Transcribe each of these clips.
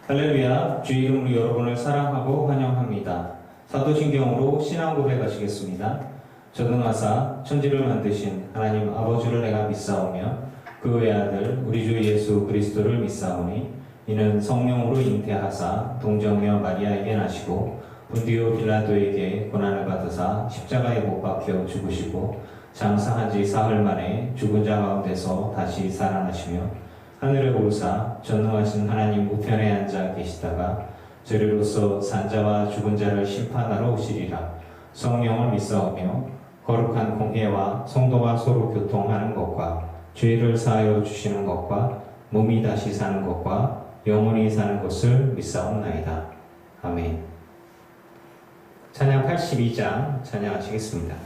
할렐루야, 주의 이름으로 여러분을 사랑하고 환영합니다. 사도신경으로 신앙 고백하시겠습니다. 전능하사 천지를 만드신 하나님 아버지를 내가 믿사오며 그 외아들 우리 주 예수 그리스도를 믿사오니 이는 성령으로 잉태하사 동정녀 마리아에게 나시고 본디오 빌라도에게 고난을 받으사 십자가에 못 박혀 죽으시고 장사한 지 사흘 만에 죽은 자 가운데서 다시 살아나시며 하늘에 오르사 전능하신 하나님 우편에 앉아 계시다가 저리로서 산자와 죽은 자를 심판하러 오시리라. 성령을 믿사오며 거룩한 공회와 성도가 서로 교통하는 것과 죄를 사하여 주시는 것과 몸이 다시 사는 것과 영원히 사는 것을 믿사옵나이다. 아멘. 찬양 82장 찬양하시겠습니다.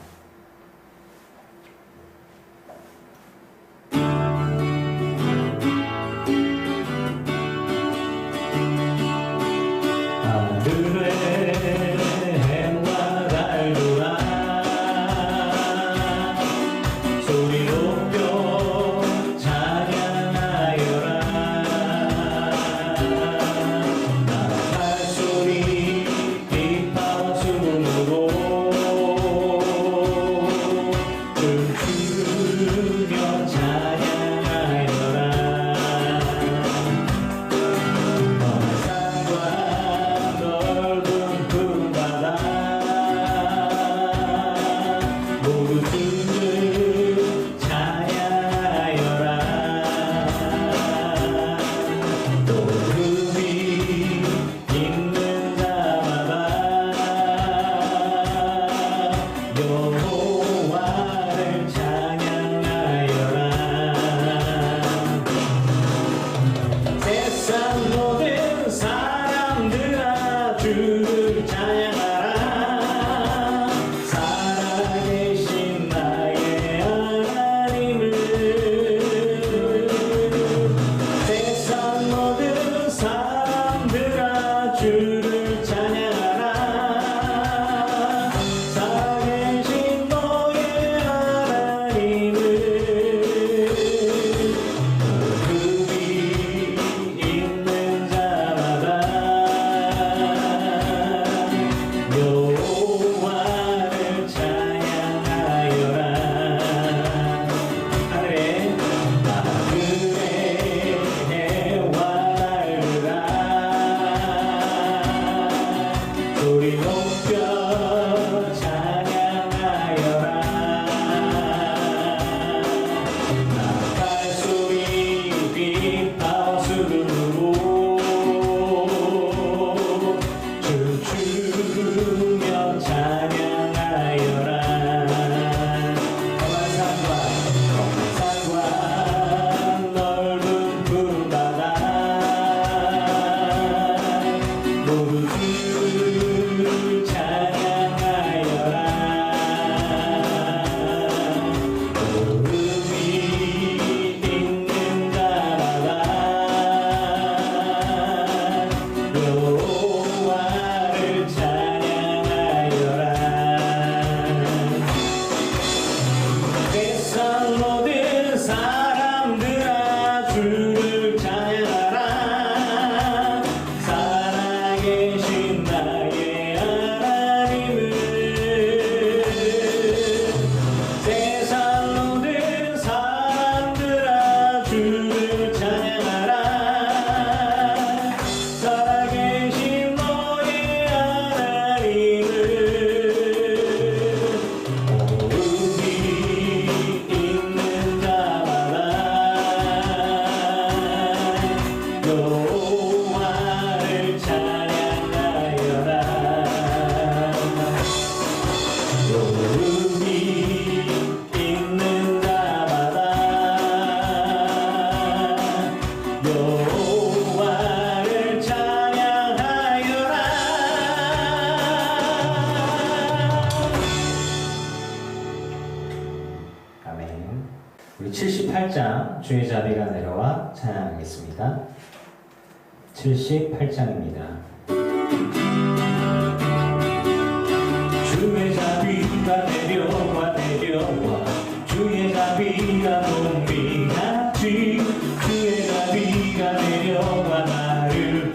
우리 78장 주의 자비가 내려와 찬양하겠습니다. 78장입니다. 주의 자비가 내려와 주의 자비가 봄비같이 주의 자비가 내려와 나를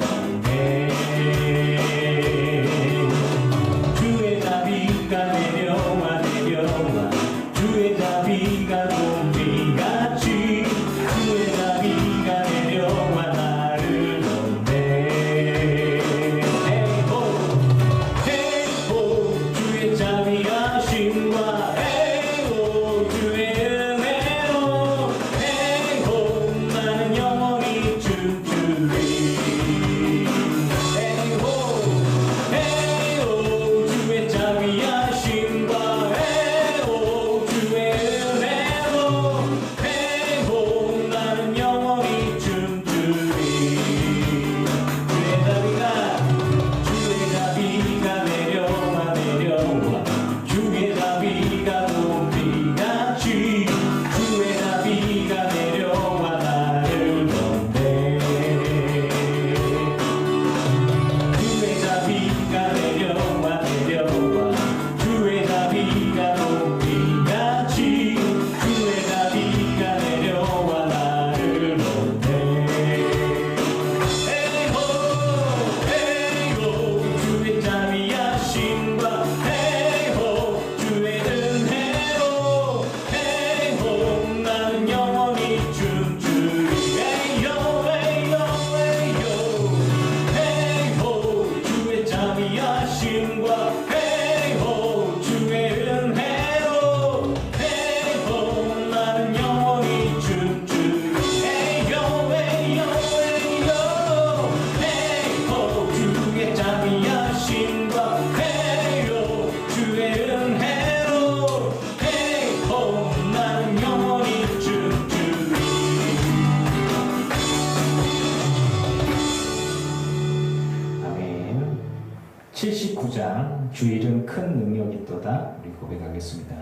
79장 주일은 큰 능력이 있도다 우리 고백하겠습니다.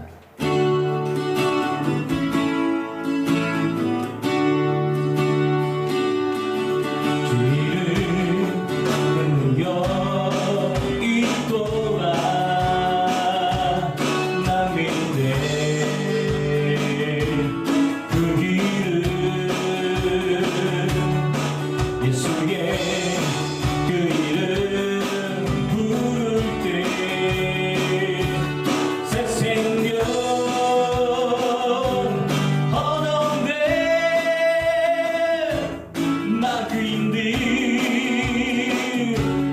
주일은 큰 능력이 있도다 난 믿네 그 길은 예수의 그 이름 부를 때 새 생명 얻어내 마귀인들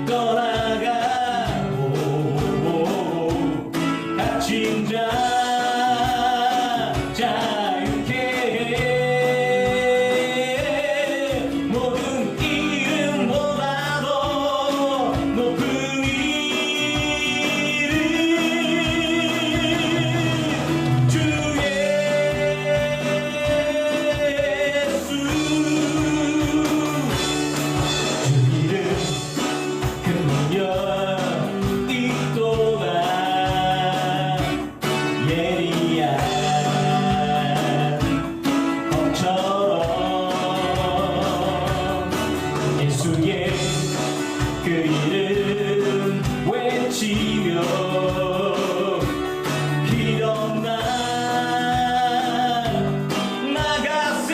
떠나가고 갇힌 자 자유케 해 모든 이름보다도 높은 이름 주 예수 주 이름 큰 능력 있도다 예리한 검처럼 예수의 그 이름 외치며 일어나 나가세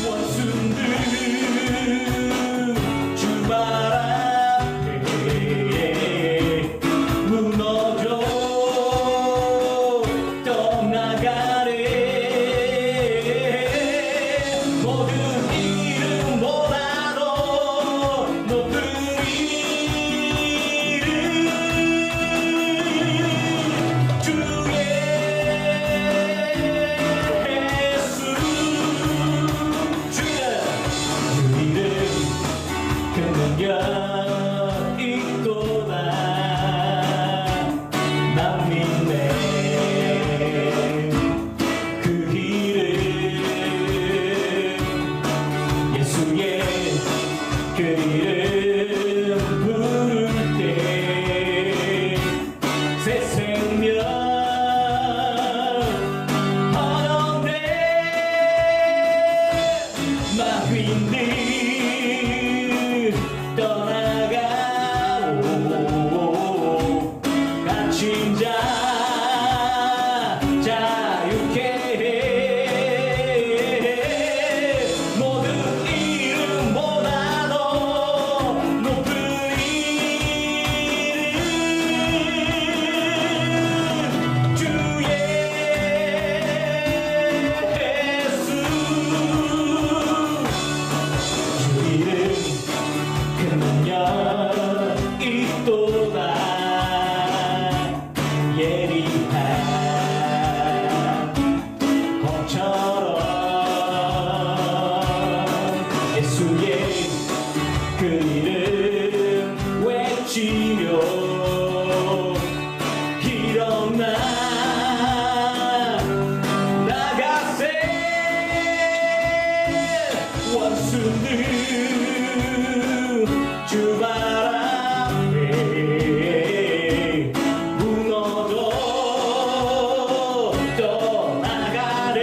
원수들 주 발 앞에 무너져 떠나가래 모든 이름보다도 높은 이름 주 예수 주 이름 큰 능력 있도다 난 믿네 그 길을 예수의 그 이름 부를 때 새 생명 얻어내 마귀인들 떠나가고 갇힌 자 자유케 해 모든 이름보다도 높은 이름 주 예수 주 이름 큰 능력 있도다 예리한 검처럼 예수의 그 이름 외치며 일어나 나가세 원수들 주 발 앞에 무너져 떠나가래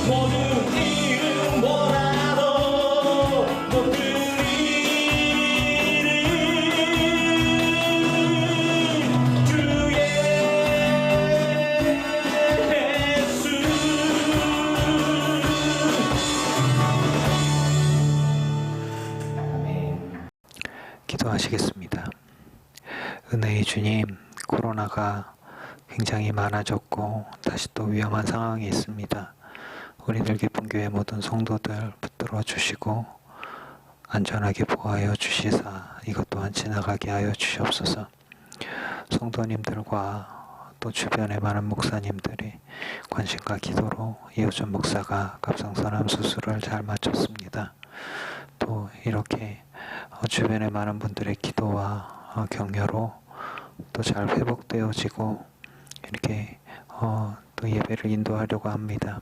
모든 이름보다도 높은 이름 주 예수 기도하시겠습니다. 은혜의 주님, 코로나가 굉장히 많아졌고 다시 또 위험한 상황이 있습니다. 우리들 기쁨교회 모든 성도들 붙들어 주시고 안전하게 보호하여 주시사 이것 또한 지나가게 하여 주시옵소서. 성도님들과 또 주변의 많은 목사님들이 관심과 기도로 이호준 목사가 갑상선암 수술을 잘 마쳤습니다. 또 이렇게 주변의 많은 분들의 기도와 격려로 또 잘 회복되어지고 이렇게 또 예배를 인도하려고 합니다.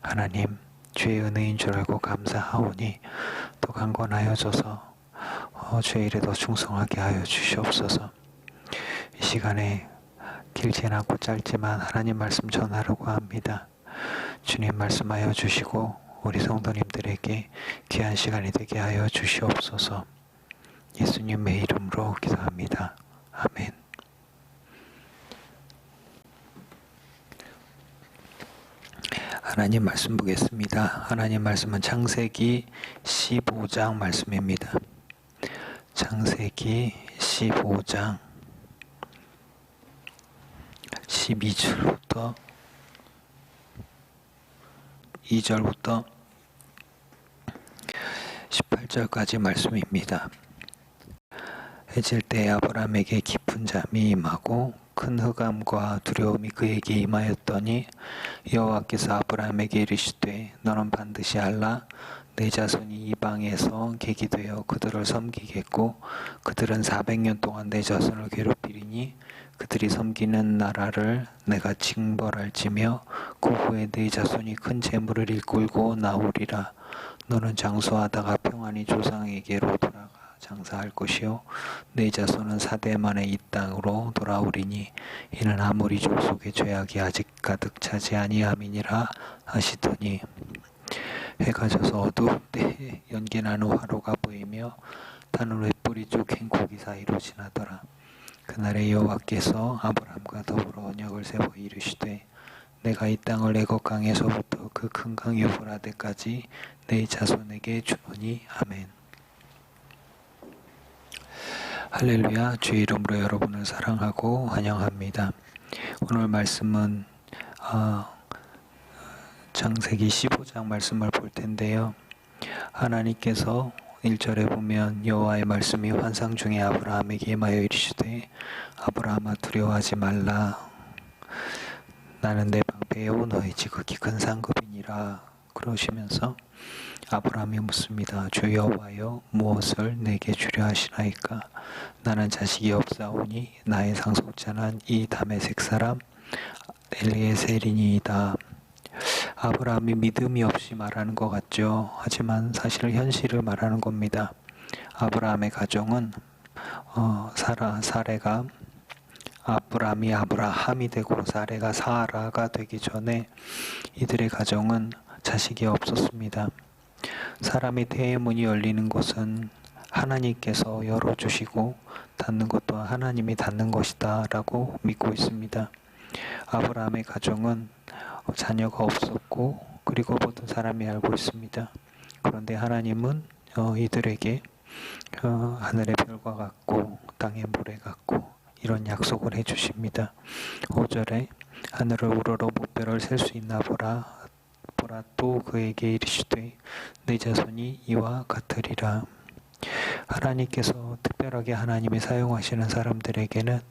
하나님, 주의 은혜인 줄 알고 감사하오니 또 강건하여져서 주의 일에 더 충성하게 하여 주시옵소서. 이 시간에 길진 않고 짧지만 하나님 말씀 전하려고 합니다. 주님 말씀하여 주시고 우리 성도님들에게 귀한 시간이 되게 하여 주시옵소서. 예수님의 이름으로 기도합니다. 아멘. 하나님 말씀 보겠습니다. 하나님 말씀은 창세기 15장 말씀입니다. 창세기 15장 12절부터 2절부터 18절까지 말씀입니다. 해질 때 아브라함에게 깊은 잠이 임하고 큰 흑암과 두려움이 그에게 임하였더니 여호와께서 아브라함에게 이르시되 너는 반드시 알라 내 자손이 이방에서 객이 되어 그들을 섬기겠고 그들은 400년 동안 내 자손을 괴롭히리니 그들이 섬기는 나라를 내가 징벌할지며 그 후에 내 자손이 큰 재물을 일끌고 나오리라. 너는 장수하다가 평안히 조상에게로 돌아가 장사할 것이요 내 자손은 4대 만에 이 땅으로 돌아오리니 이는 아모리 족속의 죄악이 아직 가득 차지 아니함이니라 하시더니 해가 져서 어두울 때 연기나는 화로가 보이며 타는 횃불이 쭉 고기 사이로 지나더라. 그날에 여호와께서 아브라함과 더불어 언약을 세워 이르시되 내가 이 땅을 애굽 강에서부터 그 큰 강 유브라데까지 내 자손에게 주노니 아멘. 할렐루야. 주의 이름으로 여러분을 사랑하고 환영합니다. 오늘 말씀은 창세기 15장 말씀을 볼 텐데요. 하나님께서 1절에 보면 여호와의 말씀이 환상 중에 아브라함에게 임하여 이르시되 아브라함아 두려워하지 말라. 나는 내 방패요 너희 지극히 큰 상급이니라. 그러시면서 아브라함이 묻습니다. 주 여호와여 무엇을 내게 주려 하시나이까? 나는 자식이 없사오니 나의 상속자는 이 다메섹 사람 엘리에셀이니이다. 아브라함이 믿음이 없이 말하는 것 같죠. 하지만 사실 현실을 말하는 겁니다. 아브라함의 가정은 사레가 아브라함이 아브라함이 되고 사레가 사라가 되기 전에 이들의 가정은 자식이 없었습니다. 사람의 태의 문이 열리는 것은 하나님께서 열어주시고 닫는 것 또한 하나님이 닫는 것이다 라고 믿고 있습니다. 아브라함의 가정은 자녀가 없었고 그리고 모든 사람이 알고 있습니다. 그런데 하나님은 이들에게 하늘의 별과 같고 땅의 모래 같고 이런 약속을 해주십니다. 5절에 하늘을 우러러 무뼈를 셀 수 있나 보라 또 그에게 이르시되 내 자손이 이와 같으리라. 하나님께서 특별하게 하나님이 사용하시는 사람들에게는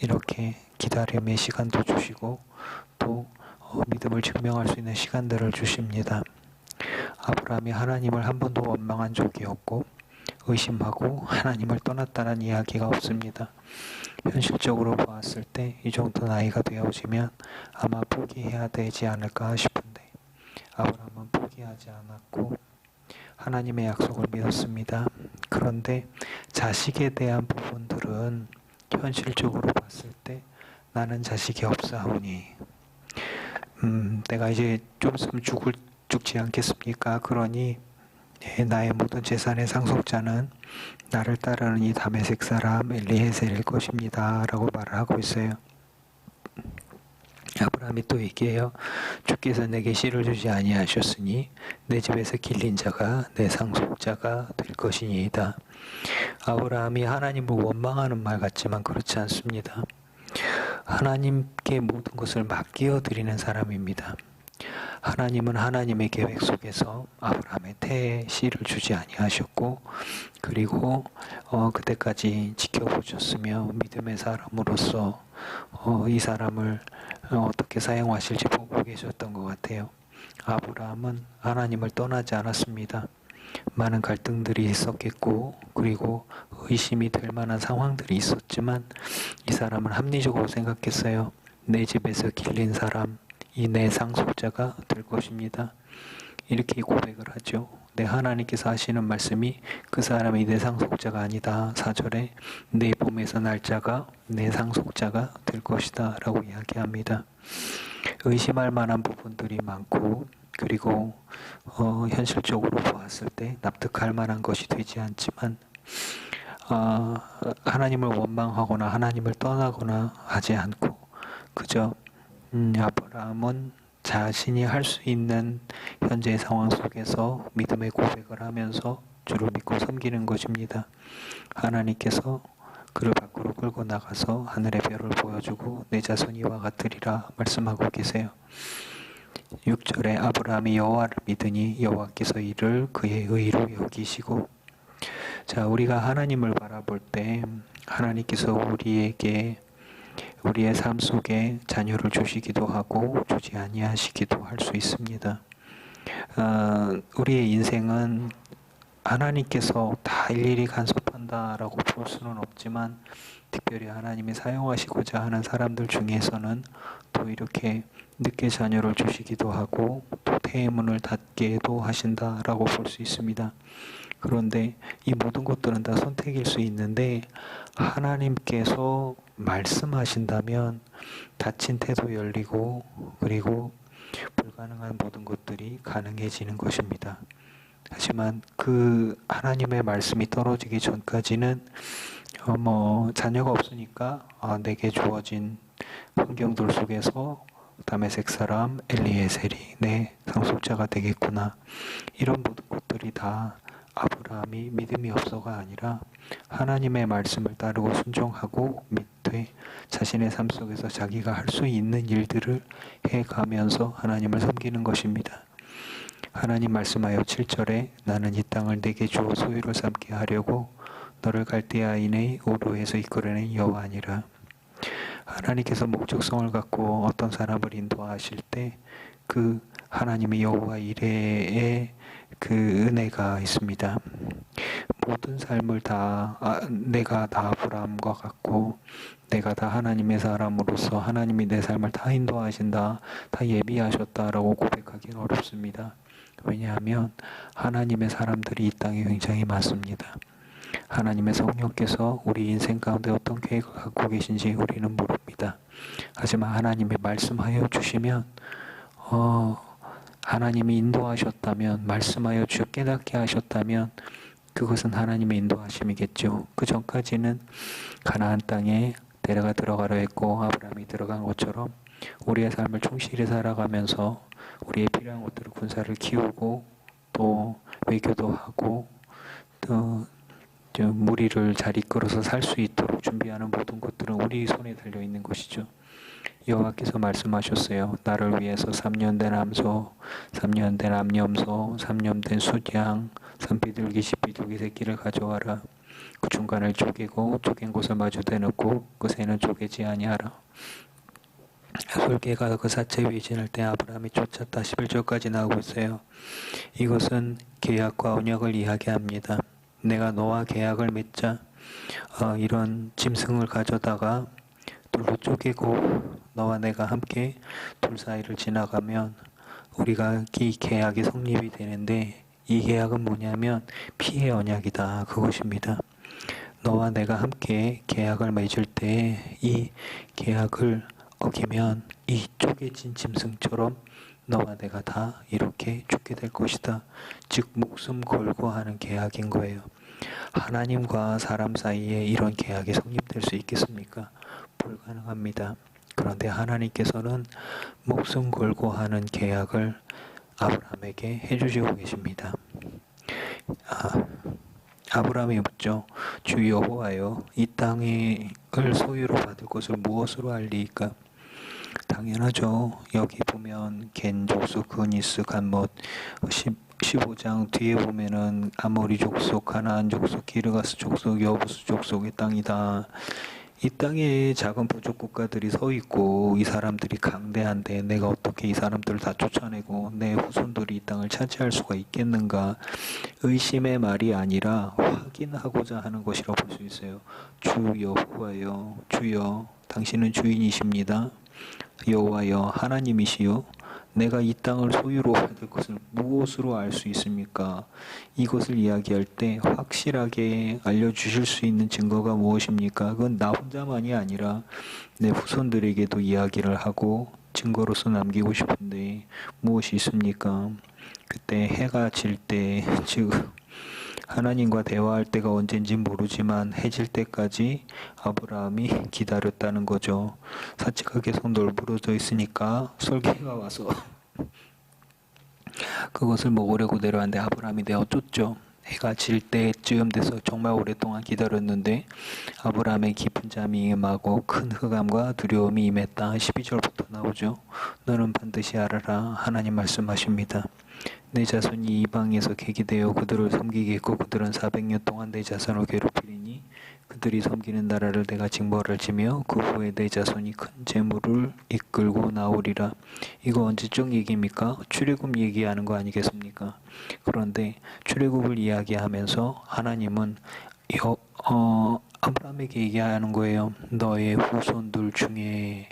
이렇게 기다림의 시간도 주시고 또 믿음을 증명할 수 있는 시간들을 주십니다. 아브라함이 하나님을 한 번도 원망한 적이 없고 의심하고 하나님을 떠났다는 이야기가 없습니다. 현실적으로 보았을 때 이 정도 나이가 되어지면 아마 포기해야 되지 않을까 싶은데 아브라함은 포기하지 않았고 하나님의 약속을 믿었습니다. 그런데 자식에 대한 부분들은 현실적으로 봤을 때 나는 자식이 없사오니 내가 이제 좀 있으면 죽지 않겠습니까? 그러니 나의 모든 재산의 상속자는 나를 따르는 이 다메섹 사람 엘리에셀일 것입니다 라고 말을 하고 있어요. 아브라함이 또 얘기해요. 주께서 내게 씨를 주지 아니하셨으니 내 집에서 길린 자가 내 상속자가 될 것이니이다. 아브라함이 하나님을 원망하는 말 같지만 그렇지 않습니다. 하나님께 모든 것을 맡겨 드리는 사람입니다. 하나님은 하나님의 계획 속에서 아브라함의 태에 씨를 주지 아니하셨고 그리고 그때까지 지켜보셨으며 믿음의 사람으로서 이 사람을 어떻게 사용하실지 보고 계셨던 것 같아요. 아브라함은 하나님을 떠나지 않았습니다. 많은 갈등들이 있었겠고 그리고 의심이 될 만한 상황들이 있었지만 이 사람은 합리적으로 생각했어요. 내 집에서 길린 사람 이 내 상속자가 될 것입니다. 이렇게 고백을 하죠. 내 하나님께서 하시는 말씀이 그 사람이 내 상속자가 아니다. 4절에 내 몸에서 날 자가 내 상속자가 될 것이다 라고 이야기합니다. 의심할 만한 부분들이 많고 그리고 현실적으로 보았을 때 납득할 만한 것이 되지 않지만 하나님을 원망하거나 하나님을 떠나거나 하지 않고 그저 아브라함은 자신이 할 수 있는 현재의 상황 속에서 믿음의 고백을 하면서 주를 믿고 섬기는 것입니다. 하나님께서 그를 밖으로 끌고 나가서 하늘의 별을 보여주고 내 자손 이와 같으리라 말씀하고 계세요. 6절에 아브라함이 여호와를 믿으니 여호와께서 이를 그의 의로 여기시고 자 우리가 하나님을 바라볼 때 하나님께서 우리에게 우리의 삶 속에 자녀를 주시기도 하고 주지 아니하시기도 할 수 있습니다. 우리의 인생은 하나님께서 다 일일이 간섭한다라고 볼 수는 없지만 특별히 하나님이 사용하시고자 하는 사람들 중에서는 또 이렇게 늦게 자녀를 주시기도 하고 또 태문을 닫게도 하신다라고 볼 수 있습니다. 그런데 이 모든 것들은 다 선택일 수 있는데 하나님께서 말씀하신다면 닫힌 태도 열리고 그리고 불가능한 모든 것들이 가능해지는 것입니다. 하지만 그 하나님의 말씀이 떨어지기 전까지는 자녀가 없으니까 내게 주어진 환경들 속에서 다메섹 사람 엘리에셀이 내 상속자가 되겠구나. 이런 모든 것들이 다 아브라함이 믿음이 없어가 아니라 하나님의 말씀을 따르고 순종하고 믿되 자신의 삶 속에서 자기가 할 수 있는 일들을 해가면서 하나님을 섬기는 것입니다. 하나님 말씀하여 7절에 나는 이 땅을 내게 주어 소유를 삼게 하려고 너를 갈대아인의 우르에서 이끌어낸 여호와니라. 하나님께서 목적성을 갖고 어떤 사람을 인도하실 때 그 하나님의 여호와 이레의 그 은혜가 있습니다. 모든 삶을 다 내가 다 아브라함과 같고 내가 다 하나님의 사람으로서 하나님이 내 삶을 다 인도하신다, 다 예비하셨다라고 고백하기는 어렵습니다. 왜냐하면 하나님의 사람들이 이 땅에 굉장히 많습니다. 하나님의 성령께서 우리 인생 가운데 어떤 계획을 갖고 계신지 우리는 모릅니다. 하지만 하나님이 말씀하여 주시면 하나님이 인도하셨다면 말씀하여 주어 깨닫게 하셨다면 그것은 하나님의 인도하심이겠죠. 그 전까지는 가나안 땅에 데려가 들어가려 했고 아브라함이 들어간 것처럼 우리의 삶을 충실히 살아가면서 우리의 필요한 것들을 군사를 키우고 또 외교도 하고 또 무리를 잘 이끌어서 살 수 있도록 준비하는 모든 것들은 우리 손에 달려 있는 것이죠. 여호와께서 말씀하셨어요. 나를 위해서 3년 된 암소, 3년 된 암염소, 3년 된 숫양, 3비둘기, 10비둘기 새끼를 가져와라. 그 중간을 쪼개고 쪼갠 곳을 마주 대놓고 그 새는 쪼개지 아니하라. 솔개가 그 사체 위에 지날 때 아브라함이 쫓았다. 11절까지 나오고 있어요. 이것은 계약과 언약을 이야기합니다. 내가 너와 계약을 맺자. 이런 짐승을 가져다가 둘로 쪼개고 너와 내가 함께 둘 사이를 지나가면 우리가 이 계약이 성립이 되는데 이 계약은 뭐냐면 피의 언약이다. 그것입니다. 너와 내가 함께 계약을 맺을 때 이 계약을 어기면 이 쪼개진 짐승처럼 너와 내가 다 이렇게 죽게 될 것이다. 즉 목숨 걸고 하는 계약인 거예요. 하나님과 사람 사이에 이런 계약이 성립될 수 있겠습니까? 불가능합니다. 그런데 하나님께서는 목숨 걸고 하는 계약을 아브라함에게 해주시고 계십니다. 아브라함이 묻죠. 주 여호와여, 이 땅을 소유로 받을 것을 무엇으로 알리이까? 당연하죠. 여기 보면 겐 족속, 그니스, 간못 15장 뒤에 보면은 아모리 족속, 가나안 족속, 기르가스 족속, 여부스 족속의 땅이다. 이 땅에 작은 부족 국가들이 서 있고 이 사람들이 강대한데 내가 어떻게 이 사람들을 다 쫓아내고 내 후손들이 이 땅을 차지할 수가 있겠는가? 의심의 말이 아니라 확인하고자 하는 것이라고 볼 수 있어요. 주 여호와여, 주여, 당신은 주인이십니다. 여호와여, 하나님이시요, 내가 이 땅을 소유로 받을 것을 무엇으로 알 수 있습니까? 이것을 이야기할 때 확실하게 알려주실 수 있는 증거가 무엇입니까? 그건 나 혼자만이 아니라 내 후손들에게도 이야기를 하고 증거로서 남기고 싶은데 무엇이 있습니까? 그때 해가 질 때, 즉 하나님과 대화할 때가 언젠지 모르지만 해질 때까지 아브라함이 기다렸다는 거죠. 사치가 계속 널브러져 있으니까 설계가 와서 그것을 먹으려고 내려왔는데 아브라함이 내어 쫓죠. 해가 질 때쯤 돼서 정말 오랫동안 기다렸는데 아브라함의 깊은 잠이 임하고 큰 흑암과 두려움이 임했다. 12절부터 나오죠. 너는 반드시 알아라. 하나님 말씀하십니다. 내 자손이 이방에서 계기되어 그들을 섬기겠고 그들은 400년 동안 내 자손을 괴롭히리니 그들이 섬기는 나라를 내가 징벌을 지며 그 후에 내 자손이 큰 재물을 이끌고 나오리라. 이거 언제적 얘기입니까? 출애굽 얘기하는 거 아니겠습니까? 그런데 출애굽을 이야기하면서 하나님은 아브라함에게 얘기하는 거예요. 너의 후손들 중에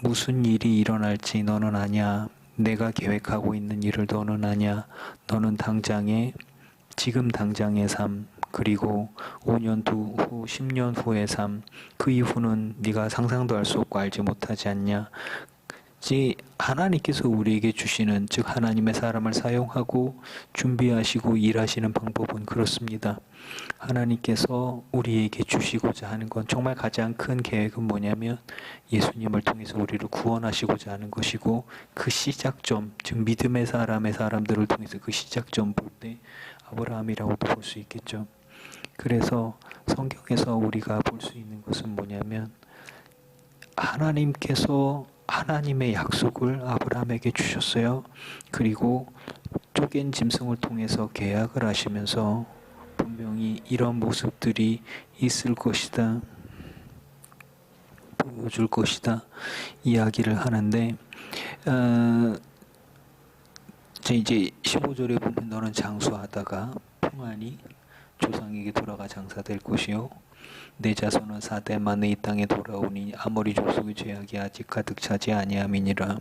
무슨 일이 일어날지 너는 아냐. 내가 계획하고 있는 일을 너는 아냐. 너는 지금 당장의 삶, 그리고 5년 후, 10년 후의 삶, 그 이후는 네가 상상도 할 수 없고 알지 못하지 않냐. 하나님께서 우리에게 주시는, 즉 하나님의 사람을 사용하고 준비하시고 일하시는 방법은 그렇습니다. 하나님께서 우리에게 주시고자 하는 건 정말 가장 큰 계획은 뭐냐면 예수님을 통해서 우리를 구원하시고자 하는 것이고, 그 시작점, 즉 믿음의 사람들을 통해서 그 시작점 볼 때 아브라함이라고도 볼 수 있겠죠. 그래서 성경에서 우리가 볼 수 있는 것은 뭐냐면 하나님께서 하나님의 약속을 아브라함에게 주셨어요. 그리고 쪼갠 짐승을 통해서 계약을 하시면서 분명히 이런 모습들이 있을 것이다, 보여줄 것이다 이야기를 하는데, 이제 15절에 보면 너는 장수하다가 평안히 조상에게 돌아가 장사될 것이요 내 자손은 4대 만에 이 땅에 돌아오니 아모리 족속의 죄악이 아직 가득 차지 아니함이니라.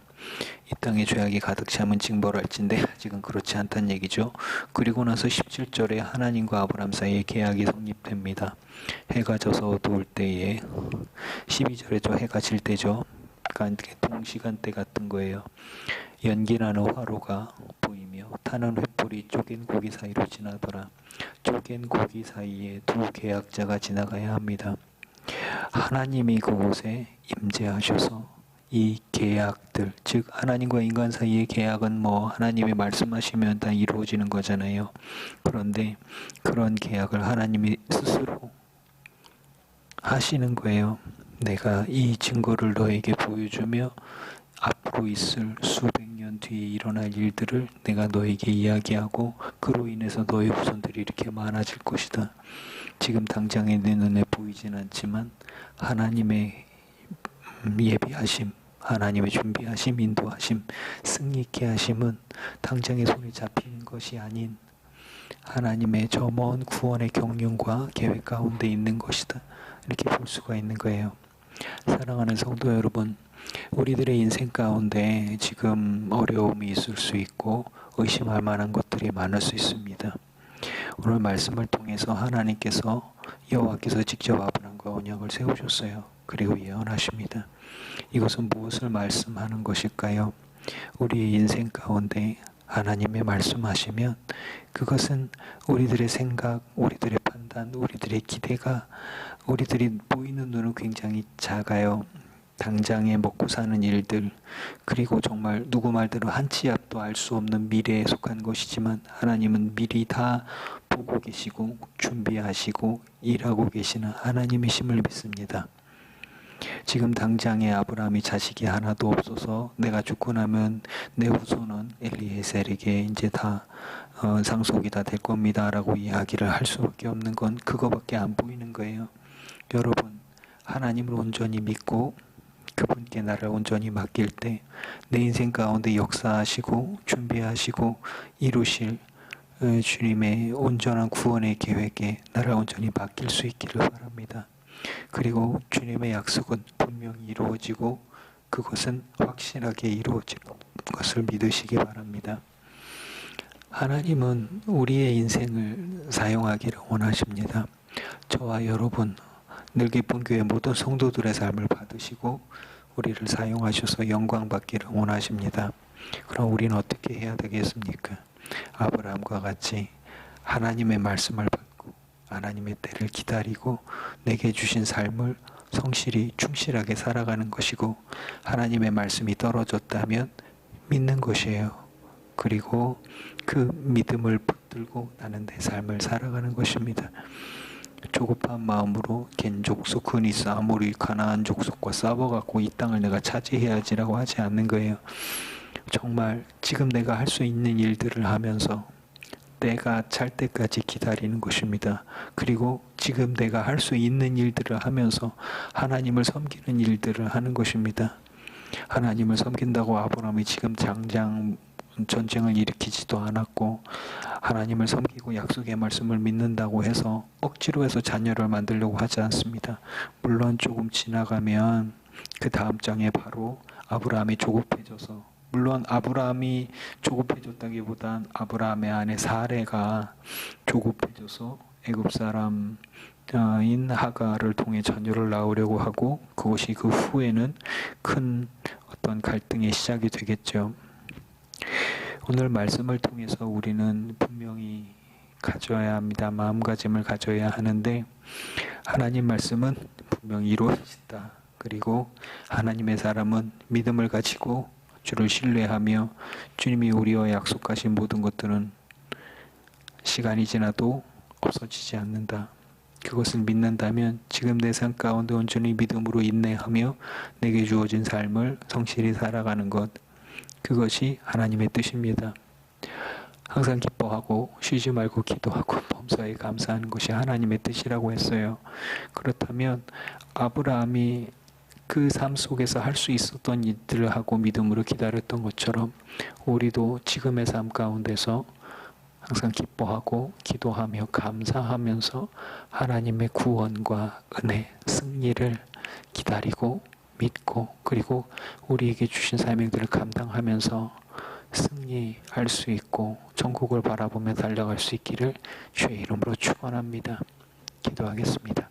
이 땅에 죄악이 가득 차면 징벌할진데 아직은 그렇지 않다는 얘기죠. 그리고 나서 17절에 하나님과 아브라함 사이에 계약이 성립됩니다. 해가 져서 어두울 때에, 12절에 저 해가 질 때죠. 그러니까 동시간대 같은 거예요. 연기나는 화로가 보이며 타는 횃불이 쪼갠 고기 사이로 지나더라. 쪼갠 고기 사이에 두 계약자가 지나가야 합니다. 하나님이 그곳에 임재하셔서 이 계약들, 즉 하나님과 인간 사이의 계약은 하나님이 말씀하시면 다 이루어지는 거잖아요. 그런데 그런 계약을 하나님이 스스로 하시는 거예요. 내가 이 증거를 너에게 보여주며 앞으로 있을 수백 년 뒤에 일어날 일들을 내가 너에게 이야기하고 그로 인해서 너의 후손들이 이렇게 많아질 것이다. 지금 당장에 내 눈에 보이진 않지만 하나님의 예비하심, 하나님의 준비하심, 인도하심, 승리 있게 하심은 당장에 손에 잡히는 것이 아닌 하나님의 저 먼 구원의 경륜과 계획 가운데 있는 것이다. 이렇게 볼 수가 있는 거예요. 사랑하는 성도 여러분, 우리들의 인생 가운데 지금 어려움이 있을 수 있고 의심할 만한 것들이 많을 수 있습니다. 오늘 말씀을 통해서 하나님께서, 여호와께서 직접 아브라함과 언약을 세우셨어요. 그리고 예언하십니다. 이것은 무엇을 말씀하는 것일까요? 우리의 인생 가운데 하나님의 말씀하시면 그것은 우리들의 생각, 우리들의 판단, 우리들의 기대가, 우리들이 보이는 눈은 굉장히 작아요. 당장에 먹고 사는 일들, 그리고 정말 누구 말대로 한 치 앞도 알 수 없는 미래에 속한 것이지만 하나님은 미리 다 보고 계시고 준비하시고 일하고 계시는 하나님이심을 믿습니다. 지금 당장에 아브라함이 자식이 하나도 없어서 내가 죽고 나면 내 후손은 엘리에셀에게 이제 다 상속이 다 될 겁니다 라고 이야기를 할 수밖에 없는 건 그거밖에 안 보이는 거예요. 여러분, 하나님을 온전히 믿고 그분께 나를 온전히 맡길 때 내 인생 가운데 역사하시고 준비하시고 이루실 주님의 온전한 구원의 계획에 나를 온전히 맡길 수 있기를 바랍니다. 그리고 주님의 약속은 분명히 이루어지고 그것은 확실하게 이루어질 것을 믿으시기 바랍니다. 하나님은 우리의 인생을 사용하기를 원하십니다. 저와 여러분, 늘 기쁜 교회 모든 성도들의 삶을 받으시고 우리를 사용하셔서 영광 받기를 원하십니다. 그럼 우리는 어떻게 해야 되겠습니까? 아브라함과 같이 하나님의 말씀을 받고 하나님의 때를 기다리고 내게 주신 삶을 성실히 충실하게 살아가는 것이고, 하나님의 말씀이 떨어졌다면 믿는 것이에요. 그리고 그 믿음을 붙들고 나는 내 삶을 살아가는 것입니다. 조급한 마음으로 겐 족속 흔히서 아무리 가나안 족속과 싸워갖고 이 땅을 내가 차지해야지라고 하지 않는 거예요. 정말 지금 내가 할 수 있는 일들을 하면서 때가 찰 때까지 기다리는 것입니다. 그리고 지금 내가 할 수 있는 일들을 하면서 하나님을 섬기는 일들을 하는 것입니다. 하나님을 섬긴다고 아브라함이 지금 당장 전쟁을 일으키지도 않았고, 하나님을 섬기고 약속의 말씀을 믿는다고 해서 억지로 해서 자녀를 만들려고 하지 않습니다. 물론 조금 지나가면 그 다음 장에 바로 아브라함이 조급해져서, 물론 아브라함이 조급해졌다기보단 아브라함의 아내 사레가 조급해져서 애굽 사람인 하가를 통해 자녀를 낳으려고 하고, 그것이 그 후에는 큰 어떤 갈등의 시작이 되겠죠. 오늘 말씀을 통해서 우리는 분명히 가져야 합니다. 마음가짐을 가져야 하는데, 하나님 말씀은 분명히 이루어진다. 그리고 하나님의 사람은 믿음을 가지고 주를 신뢰하며 주님이 우리와 약속하신 모든 것들은 시간이 지나도 없어지지 않는다. 그것을 믿는다면 지금 내 삶 가운데 온전히 믿음으로 인내하며 내게 주어진 삶을 성실히 살아가는 것, 그것이 하나님의 뜻입니다. 항상 기뻐하고 쉬지 말고 기도하고 범사에 감사하는 것이 하나님의 뜻이라고 했어요. 그렇다면 아브라함이 그 삶 속에서 할 수 있었던 일들을 하고 믿음으로 기다렸던 것처럼 우리도 지금의 삶 가운데서 항상 기뻐하고 기도하며 감사하면서 하나님의 구원과 은혜, 승리를 기다리고 믿고, 그리고 우리에게 주신 사명들을 감당하면서 승리할 수 있고 천국을 바라보며 달려갈 수 있기를 주의 이름으로 축원합니다. 기도하겠습니다.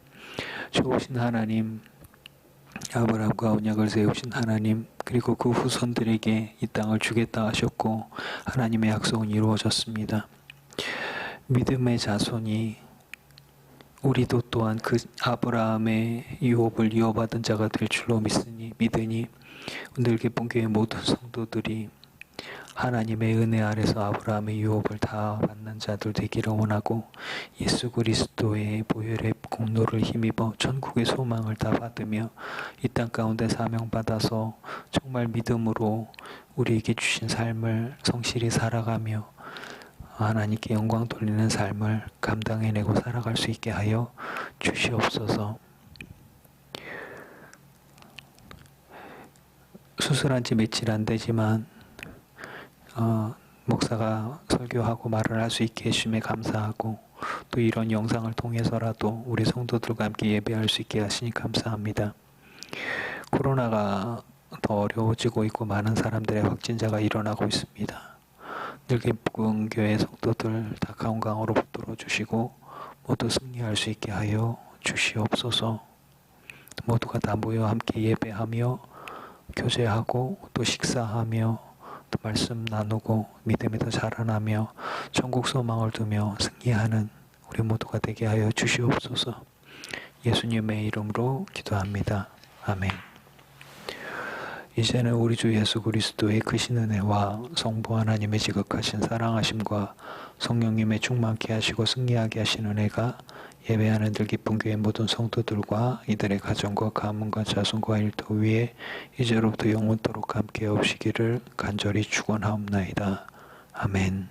좋으신 하나님, 아브라함과 언약을 세우신 하나님, 그리고 그 후손들에게 이 땅을 주겠다 하셨고 하나님의 약속은 이루어졌습니다. 믿음의 자손이 우리도 또한 그 아브라함의 유업을 이어받은 자가 될 줄로 믿으니 오늘 기쁜 교회 모든 성도들이 하나님의 은혜 아래서 아브라함의 유업을 다 받는 자들 되기를 원하고, 예수 그리스도의 보혈의 공로를 힘입어 천국의 소망을 다 받으며 이 땅 가운데 사명받아서 정말 믿음으로 우리에게 주신 삶을 성실히 살아가며 하나님께 영광 돌리는 삶을 감당해내고 살아갈 수 있게 하여 주시옵소서. 수술한 지 며칠 안 되지만 목사가 설교하고 말을 할 수 있게 해주심에 감사하고, 또 이런 영상을 통해서라도 우리 성도들과 함께 예배할 수 있게 하시니 감사합니다. 코로나가 더 어려워지고 있고 많은 사람들의 확진자가 일어나고 있습니다. 늘 기쁜 교회 성도들 다 건강으로 붙들어 주시고 모두 승리할 수 있게 하여 주시옵소서. 모두가 다 모여 함께 예배하며 교제하고 또 식사하며 또 말씀 나누고 믿음에 더 자라나며 천국 소망을 두며 승리하는 우리 모두가 되게 하여 주시옵소서. 예수님의 이름으로 기도합니다. 아멘. 이제는 우리 주 예수 그리스도의 크신 은혜와 성부 하나님의 지극하신 사랑하심과 성령님의 충만케 하시고 승리하게 하신 은혜가 예배하는 들 기쁜 교회 모든 성도들과 이들의 가정과 가문과 자손과 일터 위에 이제로부터 영원토록 함께 없시기를 간절히 축원하옵나이다. 아멘.